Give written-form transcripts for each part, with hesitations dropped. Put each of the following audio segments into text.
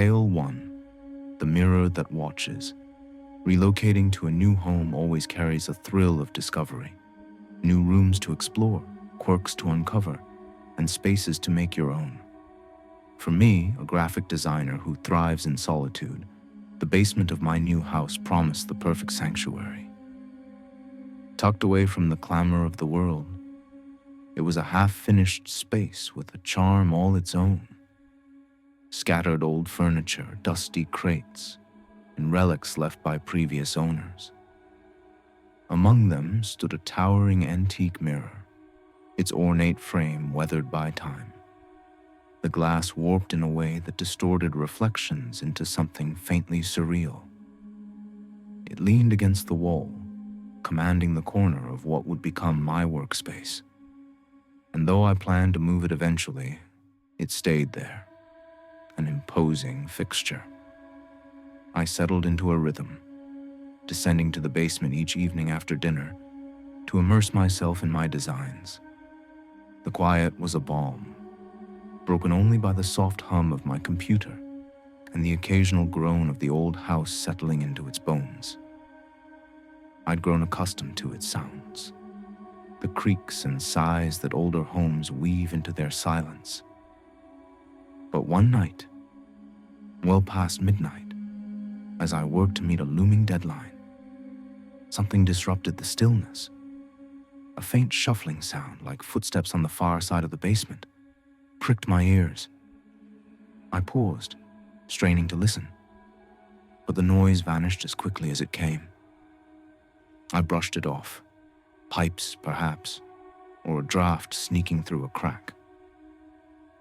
Tale 1. The Mirror That Watches. Relocating to a new home always carries a thrill of discovery. New rooms to explore, quirks to uncover, and spaces to make your own. For me, a graphic designer who thrives in solitude, the basement of my new house promised the perfect sanctuary. Tucked away from the clamor of the world, it was a half-finished space with a charm all its own. Scattered old furniture, dusty crates, and relics left by previous owners. Among them stood a towering antique mirror, its ornate frame weathered by time. The glass warped in a way that distorted reflections into something faintly surreal. It leaned against the wall, commanding the corner of what would become my workspace. And though I planned to move it eventually, it stayed there, an imposing fixture. I settled into a rhythm, descending to the basement each evening after dinner to immerse myself in my designs. The quiet was a balm, broken only by the soft hum of my computer and the occasional groan of the old house settling into its bones. I'd grown accustomed to its sounds, the creaks and sighs that older homes weave into their silence. But one night, well past midnight, as I worked to meet a looming deadline, something disrupted the stillness. A faint shuffling sound, like footsteps on the far side of the basement, pricked my ears. I paused, straining to listen, but the noise vanished as quickly as it came. I brushed it off. Pipes, perhaps, or a draft sneaking through a crack.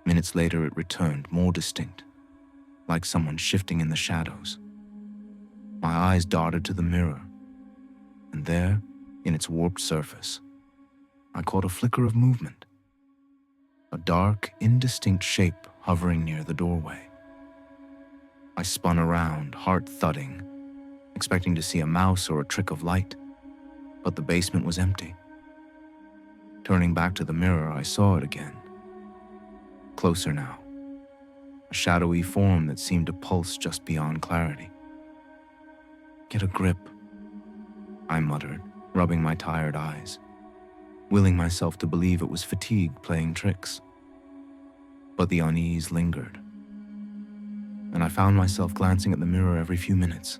Minutes later, it returned, more distinct, like someone shifting in the shadows. My eyes darted to the mirror, and there, in its warped surface, I caught a flicker of movement, a dark, indistinct shape hovering near the doorway. I spun around, heart thudding, expecting to see a mouse or a trick of light, but the basement was empty. Turning back to the mirror, I saw it again. Closer now, a shadowy form that seemed to pulse just beyond clarity. "Get a grip," I muttered, rubbing my tired eyes, willing myself to believe it was fatigue playing tricks. But the unease lingered, and I found myself glancing at the mirror every few minutes,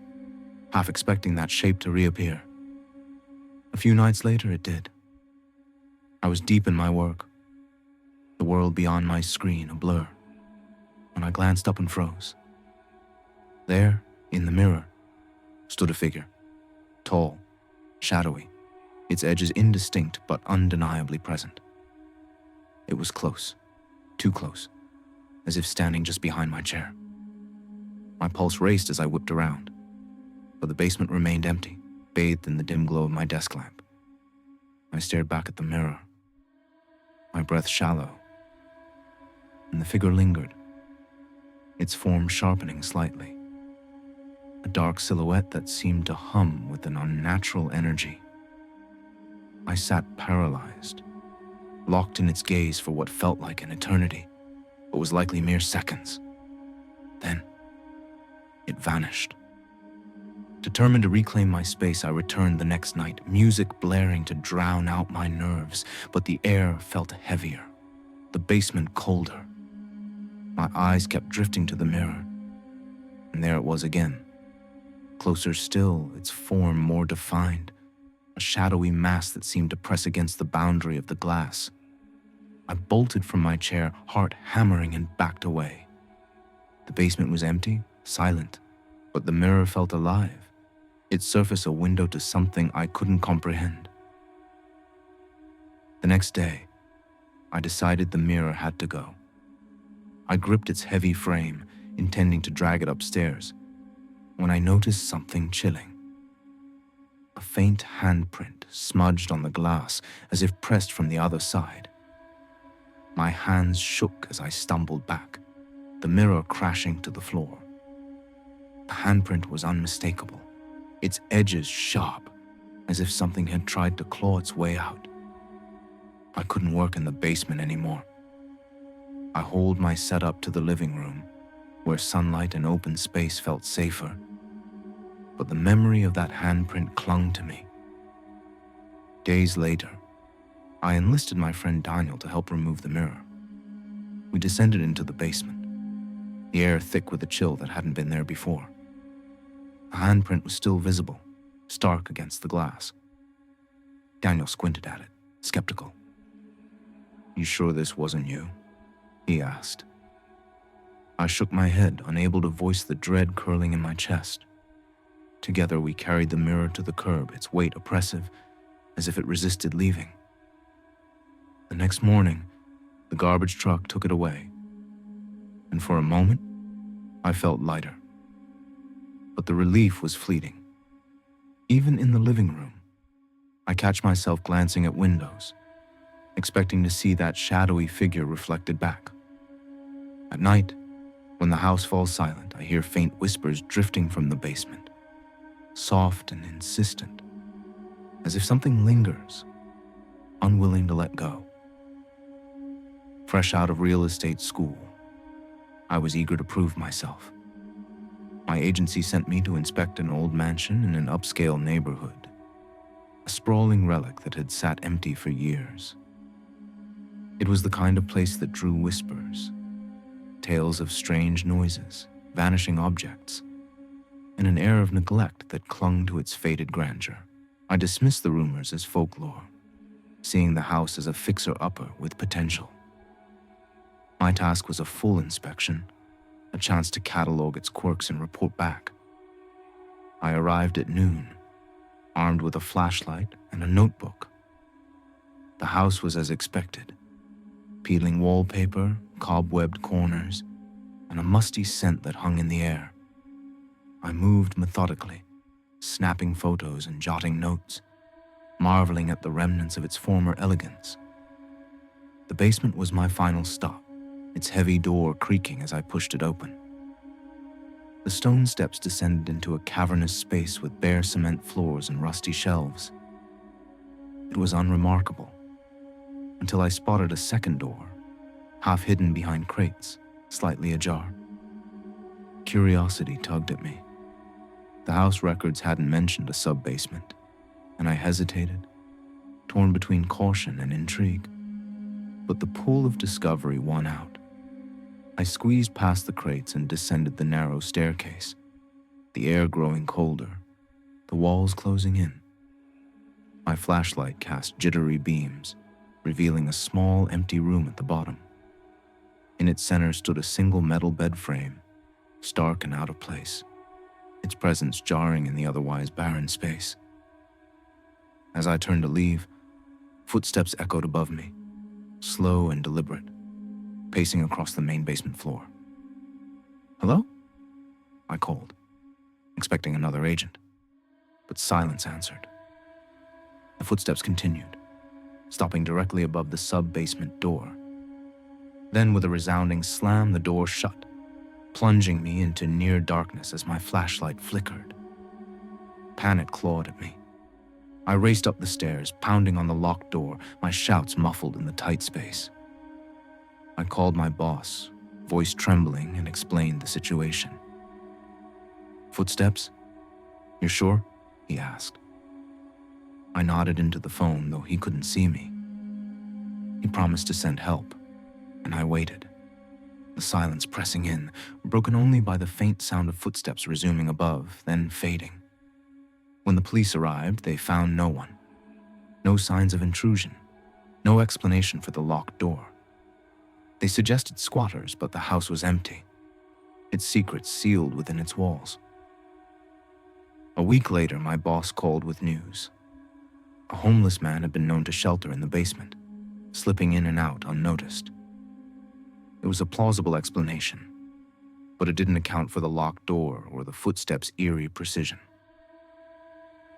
half expecting that shape to reappear. A few nights later, it did. I was deep in my work, the world beyond my screen a blur, when I glanced up and froze. There, in the mirror, stood a figure, tall, shadowy, its edges indistinct but undeniably present. It was close, too close, as if standing just behind my chair. My pulse raced as I whipped around, but the basement remained empty, bathed in the dim glow of my desk lamp. I stared back at the mirror, my breath shallow, and the figure lingered, its form sharpening slightly, a dark silhouette that seemed to hum with an unnatural energy. I sat paralyzed, locked in its gaze for what felt like an eternity, but was likely mere seconds. Then, it vanished. Determined to reclaim my space, I returned the next night, music blaring to drown out my nerves, but the air felt heavier, the basement colder. My eyes kept drifting to the mirror, and there it was again. Closer still, its form more defined, a shadowy mass that seemed to press against the boundary of the glass. I bolted from my chair, heart hammering, and backed away. The basement was empty, silent, but the mirror felt alive, its surface a window to something I couldn't comprehend. The next day, I decided the mirror had to go. I gripped its heavy frame, intending to drag it upstairs, when I noticed something chilling. A faint handprint smudged on the glass, as if pressed from the other side. My hands shook as I stumbled back, the mirror crashing to the floor. The handprint was unmistakable, its edges sharp, as if something had tried to claw its way out. I couldn't work in the basement anymore. I hauled my setup to the living room, where sunlight and open space felt safer. But the memory of that handprint clung to me. Days later, I enlisted my friend Daniel to help remove the mirror. We descended into the basement, the air thick with a chill that hadn't been there before. The handprint was still visible, stark against the glass. Daniel squinted at it, skeptical. "You sure this wasn't you?" he asked. I shook my head, unable to voice the dread curling in my chest. Together we carried the mirror to the curb, its weight oppressive, as if it resisted leaving. The next morning, the garbage truck took it away, and for a moment, I felt lighter. But the relief was fleeting. Even in the living room, I catch myself glancing at windows, expecting to see that shadowy figure reflected back. At night, when the house falls silent, I hear faint whispers drifting from the basement, soft and insistent, as if something lingers, unwilling to let go. Fresh out of real estate school, I was eager to prove myself. My agency sent me to inspect an old mansion in an upscale neighborhood, a sprawling relic that had sat empty for years. It was the kind of place that drew whispers, tales of strange noises, vanishing objects, and an air of neglect that clung to its faded grandeur. I dismissed the rumors as folklore, seeing the house as a fixer-upper with potential. My task was a full inspection, a chance to catalog its quirks and report back. I arrived at noon, armed with a flashlight and a notebook. The house was as expected, peeling wallpaper, cobwebbed corners, and a musty scent that hung in the air. I moved methodically, snapping photos and jotting notes, marveling at the remnants of its former elegance. The basement was my final stop, its heavy door creaking as I pushed it open. The stone steps descended into a cavernous space with bare cement floors and rusty shelves. It was unremarkable, until I spotted a second door, half hidden behind crates, slightly ajar. Curiosity tugged at me. The house records hadn't mentioned a sub-basement, and I hesitated, torn between caution and intrigue. But the pull of discovery won out. I squeezed past the crates and descended the narrow staircase, the air growing colder, the walls closing in. My flashlight cast jittery beams, revealing a small, empty room at the bottom. In its center stood a single metal bed frame, stark and out of place, its presence jarring in the otherwise barren space. As I turned to leave, footsteps echoed above me, slow and deliberate, pacing across the main basement floor. "Hello?" I called, expecting another agent, but silence answered. The footsteps continued, stopping directly above the sub-basement door. Then, with a resounding slam, the door shut, plunging me into near darkness as my flashlight flickered. Panic clawed at me. I raced up the stairs, pounding on the locked door, my shouts muffled in the tight space. I called my boss, voice trembling, and explained the situation. "Footsteps? You're sure?" he asked. I nodded into the phone, though he couldn't see me. He promised to send help, and I waited, the silence pressing in, broken only by the faint sound of footsteps resuming above, then fading. When the police arrived, they found no one. No signs of intrusion, no explanation for the locked door. They suggested squatters, but the house was empty, its secrets sealed within its walls. A week later, my boss called with news. A homeless man had been known to shelter in the basement, slipping in and out unnoticed. It was a plausible explanation, but it didn't account for the locked door or the footsteps' eerie precision.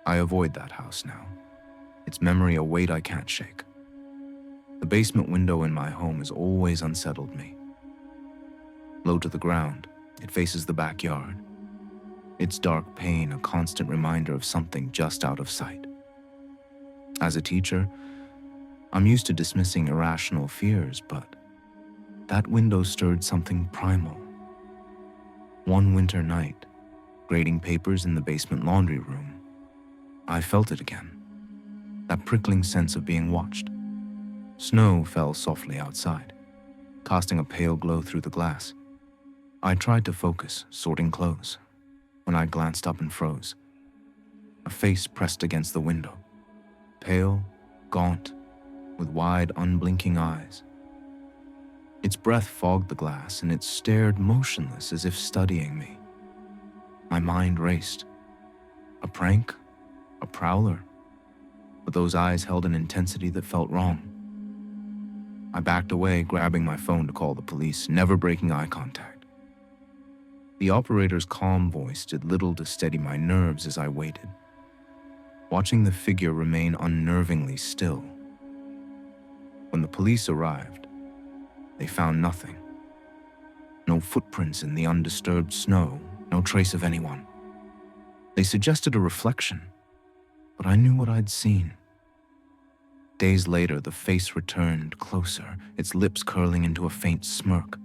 I avoid that house now, its memory a weight I can't shake. The basement window in my home has always unsettled me. Low to the ground, it faces the backyard, its dark pane a constant reminder of something just out of sight. As a teacher, I'm used to dismissing irrational fears, but that window stirred something primal, One winter night, grading papers in the basement laundry room, I felt it again, that prickling sense of being watched. Snow fell softly outside, casting a pale glow through the glass. I tried to focus, sorting clothes, when I glanced up and froze. A face pressed against the window, pale, gaunt, with wide, unblinking eyes. Its breath fogged the glass, and it stared motionless as if studying me. My mind raced. A prank? A prowler? But those eyes held an intensity that felt wrong. I backed away, grabbing my phone to call the police, never breaking eye contact. The operator's calm voice did little to steady my nerves as I waited, watching the figure remain unnervingly still. When the police arrived, they found nothing. No footprints in the undisturbed snow, no trace of anyone. They suggested a reflection, but I knew what I'd seen. Days later, the face returned closer, its lips curling into a faint smirk.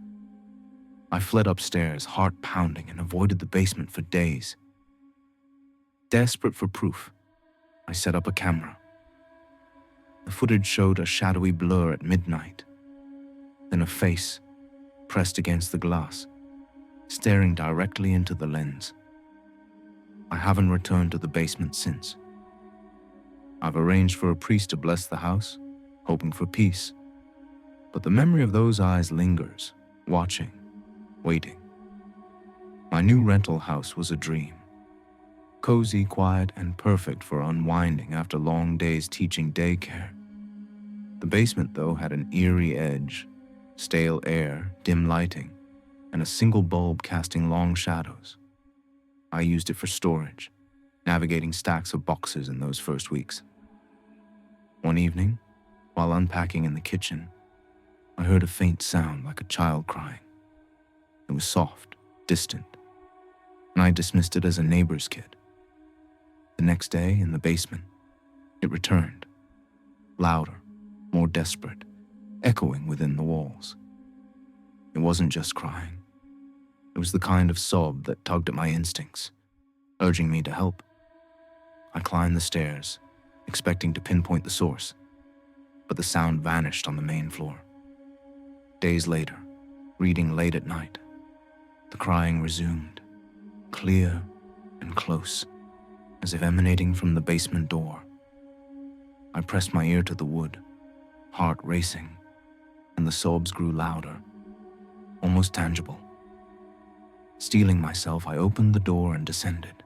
I fled upstairs, heart pounding, and avoided the basement for days. Desperate for proof, I set up a camera. The footage showed a shadowy blur at midnight, then a face pressed against the glass, staring directly into the lens. I haven't returned to the basement since. I've arranged for a priest to bless the house, hoping for peace. But the memory of those eyes lingers, watching, waiting. My new rental house was a dream. Cozy, quiet, and perfect for unwinding after long days teaching daycare. The basement, though, had an eerie edge, stale air, dim lighting, and a single bulb casting long shadows. I used it for storage, navigating stacks of boxes in those first weeks. One evening, while unpacking in the kitchen, I heard a faint sound like a child crying. It was soft, distant, and I dismissed it as a neighbor's kid. The next day, in the basement, it returned, louder, more desperate, echoing within the walls. It wasn't just crying. It was the kind of sob that tugged at my instincts, urging me to help. I climbed the stairs, expecting to pinpoint the source, but the sound vanished on the main floor. Days later, reading late at night, the crying resumed, clear and close, as if emanating from the basement door. I pressed my ear to the wood, heart racing, and the sobs grew louder, almost tangible. Steeling myself, I opened the door and descended,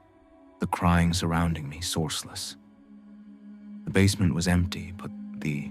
the crying surrounding me sourceless. The basement was empty, but the